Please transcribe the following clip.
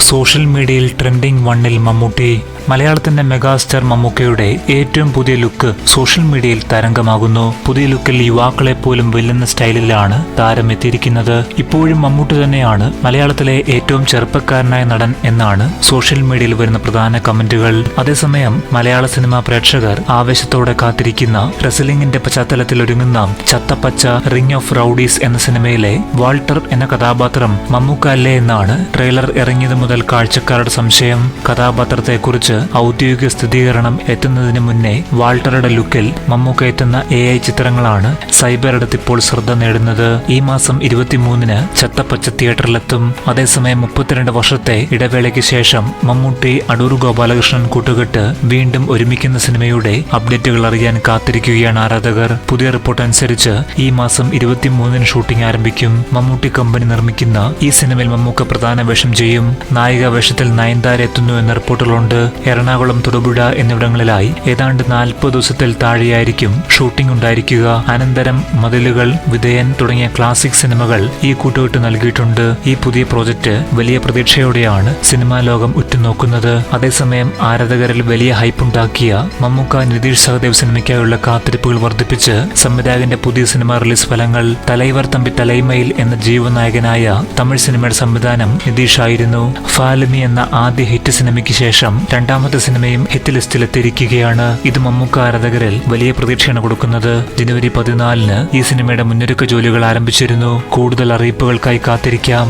Social മീഡിയയിൽ trending വണ്ണിൽ മമ്മൂട്ടി. മലയാളത്തിന്റെ മെഗാസ്റ്റാർ മമ്മൂക്കയുടെ ഏറ്റവും പുതിയ ലുക്ക് സോഷ്യൽ മീഡിയയിൽ തരംഗമാകുന്നു. പുതിയ ലുക്കിൽ യുവാക്കളെ പോലും വെല്ലുന്ന സ്റ്റൈലിലാണ് താരം എത്തിയിരിക്കുന്നത്. ഇപ്പോഴും മമ്മൂട്ടി തന്നെയാണ് മലയാളത്തിലെ ഏറ്റവും ചെറുപ്പക്കാരനായ നടൻ എന്നാണ് സോഷ്യൽ മീഡിയയിൽ വരുന്ന പ്രധാന കമന്റുകൾ. അതേസമയം മലയാള സിനിമാ പ്രേക്ഷകർ ആവേശത്തോടെ കാത്തിരിക്കുന്ന റെസ്ലിംഗിന്റെ പശ്ചാത്തലത്തിൽ ഒരുങ്ങുന്ന ചത്തപ്പച്ച റിംഗ് ഓഫ് റൌഡീസ് എന്ന സിനിമയിലെ വാൾട്ടർ എന്ന കഥാപാത്രം മമ്മൂക്ക അല്ലേ എന്നാണ് ട്രെയിലർ ഇറങ്ങിയത് മുതൽ കാഴ്ചക്കാരുടെ സംശയം. കഥാപാത്രത്തെക്കുറിച്ച് ഔദ്യോഗിക സ്ഥിരീകരണം എത്തുന്നതിന് മുന്നേ വാൾട്ടറുടെ ലുക്കിൽ മമ്മൂക്ക എത്തുന്ന AI ചിത്രങ്ങളാണ് സൈബറിടത്ത് ഇപ്പോൾ ശ്രദ്ധ നേടുന്നത്. ഈ മാസം 23-ന് ചത്തപ്പച്ച തിയേറ്ററിലെത്തും. അതേസമയം 32 വർഷത്തെ ഇടവേളയ്ക്ക് ശേഷം മമ്മൂട്ടി, അടൂർ ഗോപാലകൃഷ്ണൻ കൂട്ടുകെട്ട് വീണ്ടും ഒരുമിക്കുന്ന സിനിമയുടെ അപ്ഡേറ്റുകൾ അറിയാൻ കാത്തിരിക്കുകയാണ് ആരാധകർ. പുതിയ റിപ്പോർട്ട് അനുസരിച്ച് ഈ മാസം 23-ന് ഷൂട്ടിംഗ് ആരംഭിക്കും. മമ്മൂട്ടി കമ്പനി നിർമ്മിക്കുന്ന ഈ സിനിമയിൽ മമ്മൂക്ക പ്രധാന വേഷം ചെയ്യും. നായിക വേഷത്തിൽ നയൻതാര എത്തുന്നു എന്ന റിപ്പോർട്ടുകളുണ്ട്. എറണാകുളം, തൊടുപുഴ എന്നിവിടങ്ങളിലായി ഏതാണ്ട് 40 ദിവസത്തിൽ താഴെയായിരിക്കും ഷൂട്ടിംഗ് ഉണ്ടായിരിക്കുക. അനന്തരം, മതിലുകൾ, വിധേയൻ തുടങ്ങിയ ക്ലാസിക് സിനിമകൾ ഈ കൂട്ടുകെട്ട് നൽകിയിട്ടുണ്ട്. ഈ പുതിയ പ്രോജക്റ്റ് വലിയ പ്രതീക്ഷയോടെയാണ് സിനിമാ ലോകം ഉറ്റുനോക്കുന്നത്. അതേസമയം ആരാധകരിൽ വലിയ ഹൈപ്പുണ്ടാക്കിയ മമ്മൂക്ക നിതീഷ് സഹദേവ് സിനിമയ്ക്കായുള്ള കാത്തിരിപ്പുകൾ വർദ്ധിപ്പിച്ച് സംവിധായകന്റെ പുതിയ സിനിമ റിലീസ് ഫലങ്ങൾ. തലൈവർ തമ്പി തലൈമയിൽ എന്ന ജീവനായകനായ തമിഴ് സിനിമയുടെ സംവിധാനം നിതീഷ് ആയിരുന്നു. ഫാലിമി എന്ന ആദ്യ ഹിറ്റ് സിനിമയ്ക്ക് ശേഷം രണ്ടാമത്തെ സിനിമയും ഹിറ്റ് ലിസ്റ്റിലെത്തിയിരിക്കുകയാണ്. ഇത് മമ്മൂക്ക ആരാധകരിൽ വലിയ പ്രതീക്ഷയാണ് കൊടുക്കുന്നത്. ജനുവരി 14-ന് ഈ സിനിമയുടെ മുന്നൊരുക്ക ജോലികൾ ആരംഭിച്ചിരുന്നു. കൂടുതൽ അറിയിപ്പുകൾക്കായി കാത്തിരിക്കാം.